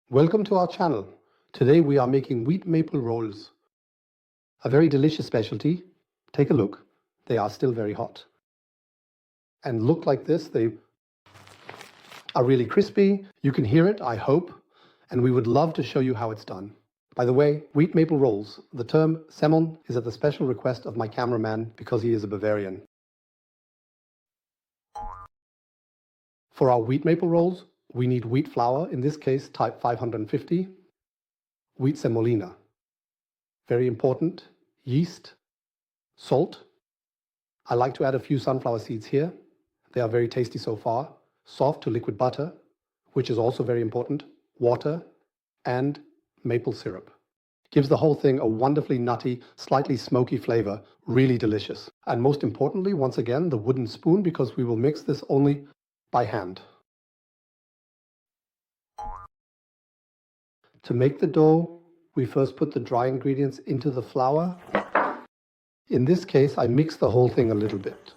Welcome to our channel. Today we are making wheat maple rolls. A very delicious specialty. Take a look. They are still very hot. And look like this. They are really crispy. You can hear it, I hope. And we would love to show you how it's done. By the way, wheat maple rolls. The term Semon is at the special request of my cameraman because he is a Bavarian. For our wheat maple rolls, we need wheat flour, in this case type 550, wheat semolina, very important, yeast, salt. I like to add a few sunflower seeds here. They are very tasty so far. Soft to liquid butter, which is also very important, water, and maple syrup. Gives the whole thing a wonderfully nutty, slightly smoky flavor, really delicious. And most importantly, once again, the wooden spoon, because we will mix this only by hand. To make the dough, we first put the dry ingredients into the flour. In this case, I mix the whole thing a little bit.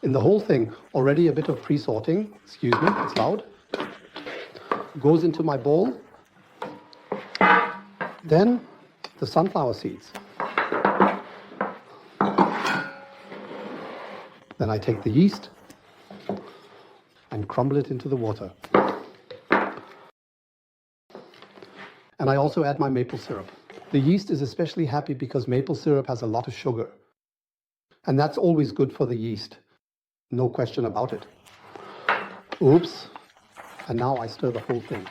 In the whole thing, already a bit of pre-sorting, excuse me, it's loud, goes into my bowl. Then the sunflower seeds. Then I take the yeast and crumble it into the water. And I also add my maple syrup. The yeast is especially happy because maple syrup has a lot of sugar. And that's always good for the yeast. No question about it. Oops. And now I stir the whole thing.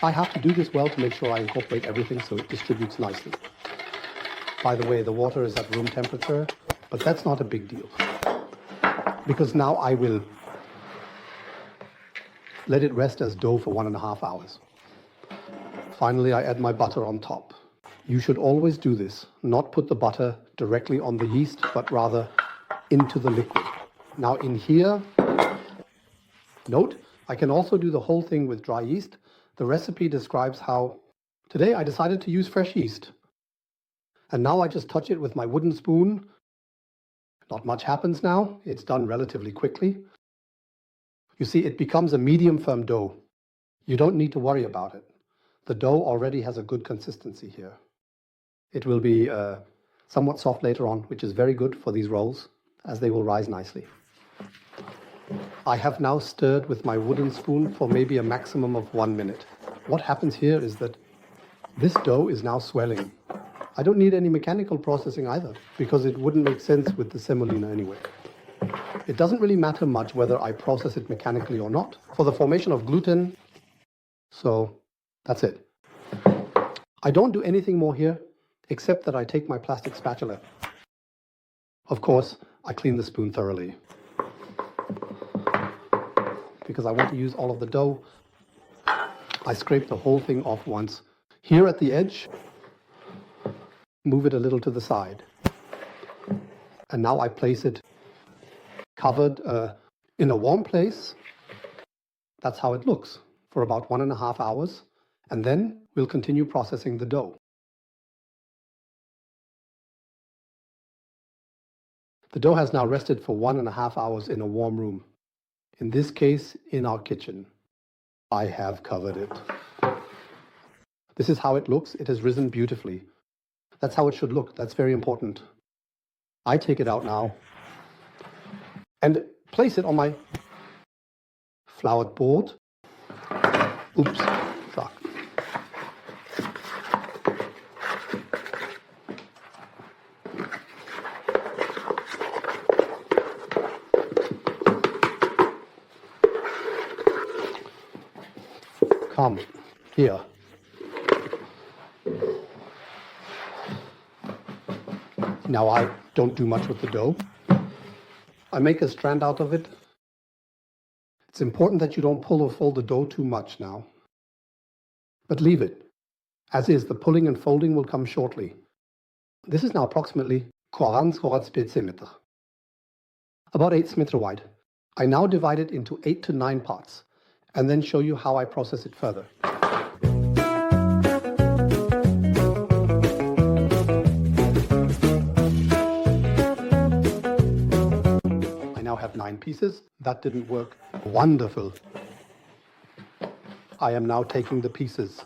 I have to do this well to make sure I incorporate everything so it distributes nicely. By the way, the water is at room temperature, but that's not a big deal. Because now I will let it rest as dough for 1.5 hours. Finally, I add my butter on top. You should always do this, not put the butter directly on the yeast, but rather into the liquid. Now in here, note, I can also do the whole thing with dry yeast. The recipe describes how today I decided to use fresh yeast. And now I just touch it with my wooden spoon. Not much happens now. It's done relatively quickly. You see, it becomes a medium firm dough. You don't need to worry about it. The dough already has a good consistency here. It will be somewhat soft later on, which is very good for these rolls, as they will rise nicely. I have now stirred with my wooden spoon for maybe a maximum of 1 minute. What happens here is that this dough is now swelling. I don't need any mechanical processing either, because it wouldn't make sense with the semolina anyway. It doesn't really matter much whether I process it mechanically or not, for the formation of gluten. So that's it. I don't do anything more here, except that I take my plastic spatula. Of course, I clean the spoon thoroughly, because I want to use all of the dough. I scrape the whole thing off once. Here at the edge, move it a little to the side. And now I place it covered in a warm place. That's how it looks for about 1.5 hours. And then we'll continue processing the dough. The dough has now rested for 1.5 hours in a warm room. In this case, in our kitchen. I have covered it. This is how it looks. It has risen beautifully. That's how it should look. That's very important. I take it out now and place it on my floured board. Oops, shock. Come here. Now I don't do much with the dough. I make a strand out of it. It's important that you don't pull or fold the dough too much now. But leave it. As is, the pulling and folding will come shortly. This is now approximately 40 cm. About 8 cm wide. I now divide it into 8 to 9 parts, and then show you how I process it further. I now have 9 pieces. That didn't work. Wonderful. I am now taking the pieces.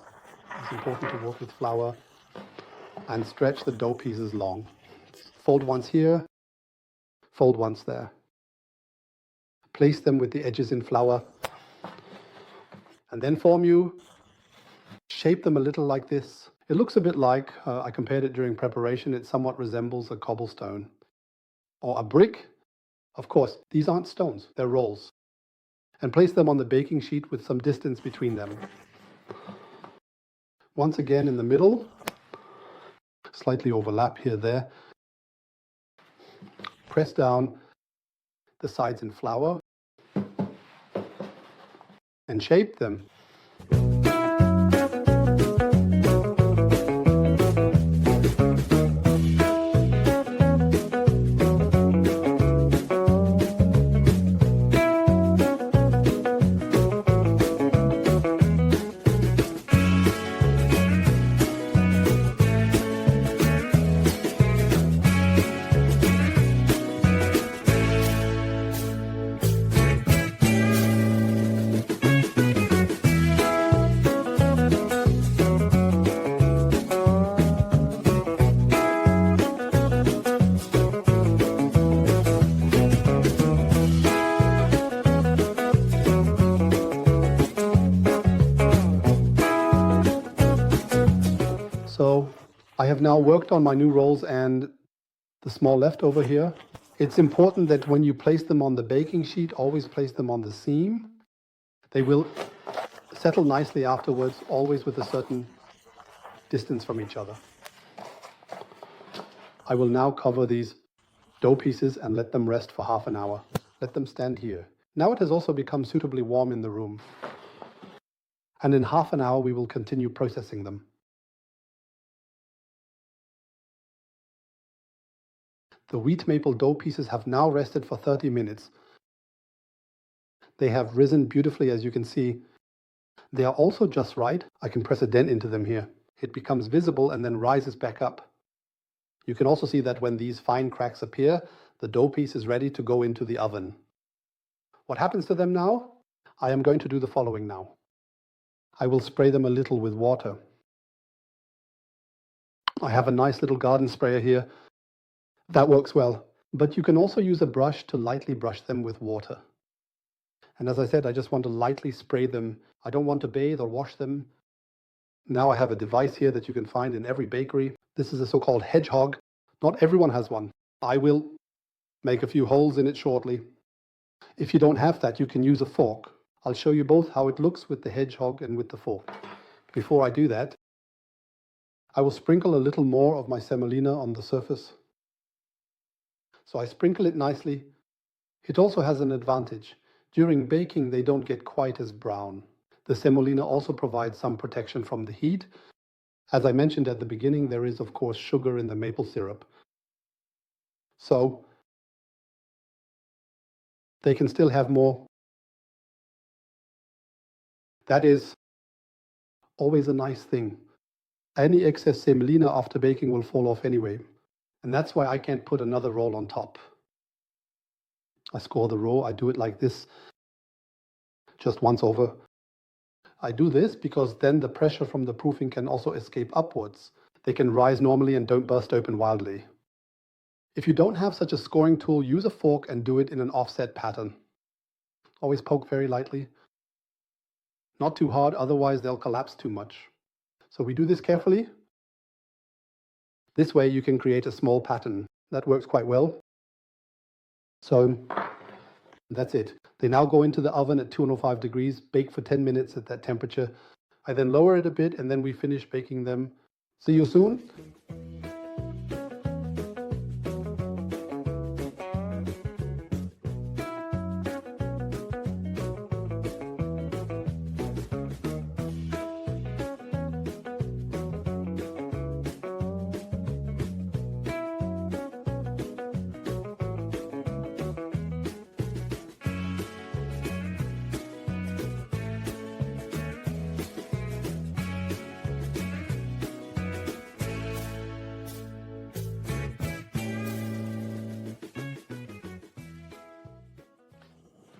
It's important to work with flour and stretch the dough pieces long. Fold once here, fold once there. Place them with the edges in flour, and then shape them a little like this. It looks a bit like, I compared it during preparation, it somewhat resembles a cobblestone or a brick. Of course, these aren't stones, they're rolls. And place them on the baking sheet with some distance between them. Once again in the middle, slightly overlap here, there. Press down the sides in flour and shape them. So I have now worked on my new rolls and the small leftover here. It's important that when you place them on the baking sheet, always place them on the seam. They will settle nicely afterwards, always with a certain distance from each other. I will now cover these dough pieces and let them rest for half an hour. Let them stand here. Now it has also become suitably warm in the room. And in half an hour, we will continue processing them. The wheat maple dough pieces have now rested for 30 minutes. They have risen beautifully, as you can see. They are also just right. I can press a dent into them here. It becomes visible and then rises back up. You can also see that when these fine cracks appear, the dough piece is ready to go into the oven. What happens to them now? I am going to do the following now. I will spray them a little with water. I have a nice little garden sprayer here. That works well, but you can also use a brush to lightly brush them with water. And as I said, I just want to lightly spray them. I don't want to bathe or wash them. Now I have a device here that you can find in every bakery. This is a so-called hedgehog. Not everyone has one. I will make a few holes in it shortly. If you don't have that, you can use a fork. I'll show you both how it looks with the hedgehog and with the fork. Before I do that, I will sprinkle a little more of my semolina on the surface. So I sprinkle it nicely. It also has an advantage. During baking, they don't get quite as brown. The semolina also provides some protection from the heat. As I mentioned at the beginning, there is of course sugar in the maple syrup. So they can still have more. That is always a nice thing. Any excess semolina after baking will fall off anyway. And that's why I can't put another roll on top. I score the row, I do it like this, just once over. I do this because then the pressure from the proofing can also escape upwards. They can rise normally and don't burst open wildly. If you don't have such a scoring tool, use a fork and do it in an offset pattern. Always poke very lightly. Not too hard, otherwise they'll collapse too much. So we do this carefully. This way you can create a small pattern. That works quite well. So that's it. They now go into the oven at 205 degrees, bake for 10 minutes at that temperature. I then lower it a bit and then we finish baking them. See you soon.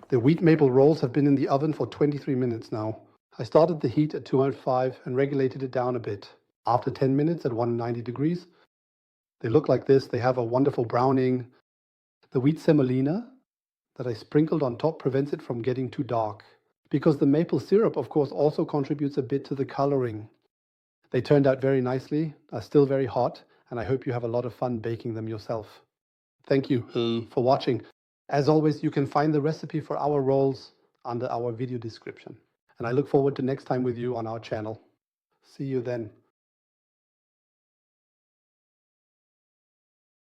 The wheat maple rolls have been in the oven for 23 minutes now. I started the heat at 205 and regulated it down a bit. After 10 minutes at 190 degrees, they look like this. They have a wonderful browning. The wheat semolina that I sprinkled on top prevents it from getting too dark, because the maple syrup, of course, also contributes a bit to the coloring. They turned out very nicely, are still very hot, and I hope you have a lot of fun baking them yourself. Thank you for watching. As always, you can find the recipe for our rolls under our video description. And I look forward to next time with you on our channel. See you then.